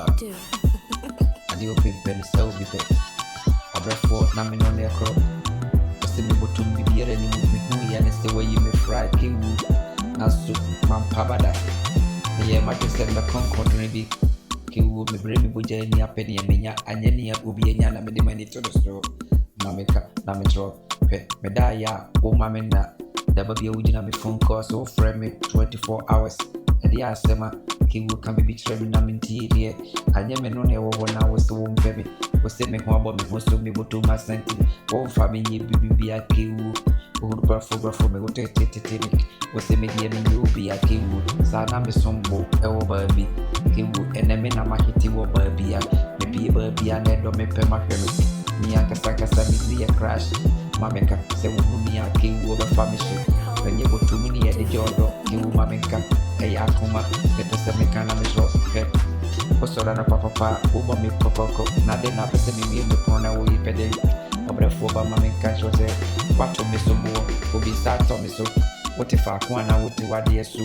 do. I do prepare so before. I brought na me no ne kro. Ose me botum bibiere ni me hu ya ne se way me fry king na so man pabada. Me ye ma to send the concord ni bi kiwu me bre me boja ni apeni amenya anya ni obi enya na me de mani to the store. Na me ka na me tro pe me da ya o ma me na da ba bi ujina me phone call so frame me 24 hours. Edi asema kiwu kan be tire me na me ntie anya me no na ewo na wo so wo mpe me wo se me ho abo me ho so me boto ma senti wo fa me ye bibi ya kiwu wo grafo me wo te wo se me die me obi ya kiwu sa na me sombo ewo ba bi kiwu ene me na ma hiti wo ba bi ya me bi ba bi ya na do me pe ma hwe me mi akasa mi ya crash mamenka se wo mi ya kiwu ba fa me shi penye boto mi ni ya de jodo kiwu mamenka eya kuma pese me kana me so ke osora na papa uba mi kokoko na de na pese mi me kona wo ipede obrefo ba mamenka jose kwato me so bo obi sa to me so wote fa kwa na wote wade so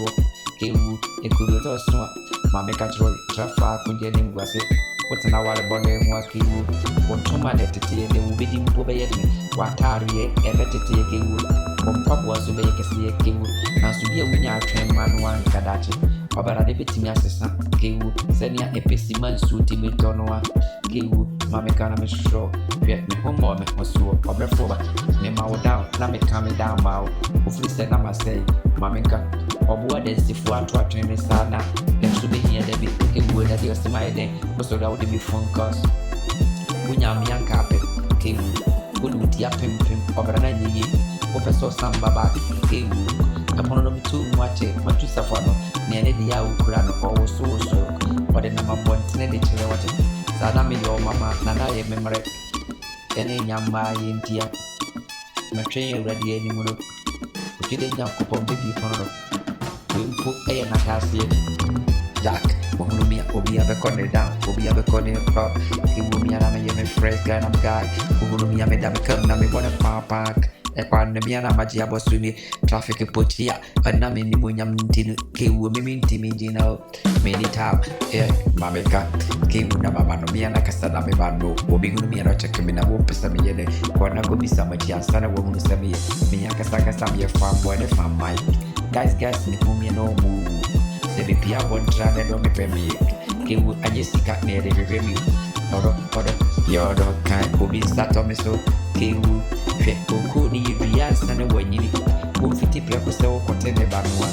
kewu ekuru to so mamenka tro trafa kunje ni ngwase wote na wale bonge nwa kewu wontuma de tete de wo bedi mpo be yedme watare ebe tete kewu bompapo aso be yekese kewu na so bia wunya atwen manu an kadachi obara de betimi asesa kewu senia epesiman suti metono a kewu mameka na me show hwe me homo me hoso obrefo ba me ma wo down na me calm down ma ofri se na ma say mameka obuwa de sifu atwen me sana enso be hia de bi kewu na de osema eden so da wo de bi phone calls wunya mi an kape kewu wodu dia pem obara na nyi opeso samba ba kewu apono no mitu mwache matu safano ne ene dia ukura no owo so ode na mabonte ne chire wate sana me yo mama na na ye memre ene nyamba ye ntia matwe awrade ani mu no okide nya kopon bebi kono no wimpo eye na kasie jack wohunu mi obi abekone down obi abekone up kiwu mi na me ye me fresh guy am guy wohunu mi me da me come na me wanna park ekwa na bia na maji abosu mi traffic potia na me ni monyam ntinu kewu me ntimi jina many time mameka kewu na baba no bia na kasa na me ba no obi hunu mi na check me na wo pesa me ye ne kwa na go bisa maji asana wo hunu se me me ya kasa me fa boy ne fa mai guys ni humi no mu se be pia bon tra ne do me pe me kewu ajesika ne de be me odo yodo kan obi sato me so kewu hwe oku ni bia sana wanyini wo fiti pia ko se wo kote ne ba no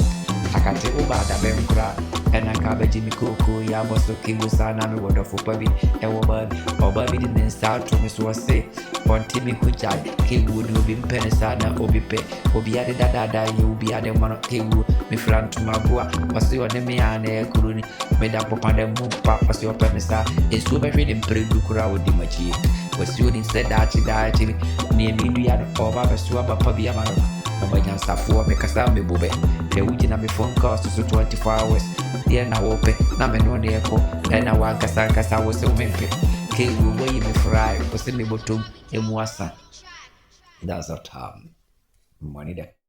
akate uba da benkura ena ka beji mi koko ya boso kewu sana me wodo fo pa bi e wo ba oba bi din start to me so se ponti mi kujai kewu no bi mpene sana obi pe obi ade dada ye obi ade mano kewu mi frantu magua wasi one me ane kuruni me da popa de mu pa wasi opa me sa esu be hwe de mpredu kura odi machi wasi odi se dachi ni mi du ya oba be so ba pa bi amano oba safu me kasa me bobe de uji na me phone call so 24 hours ye na wope na me no de eko na wa kasa wo se o mempe kewu wo yi me fry wo se me botom emu asa that's our time money there.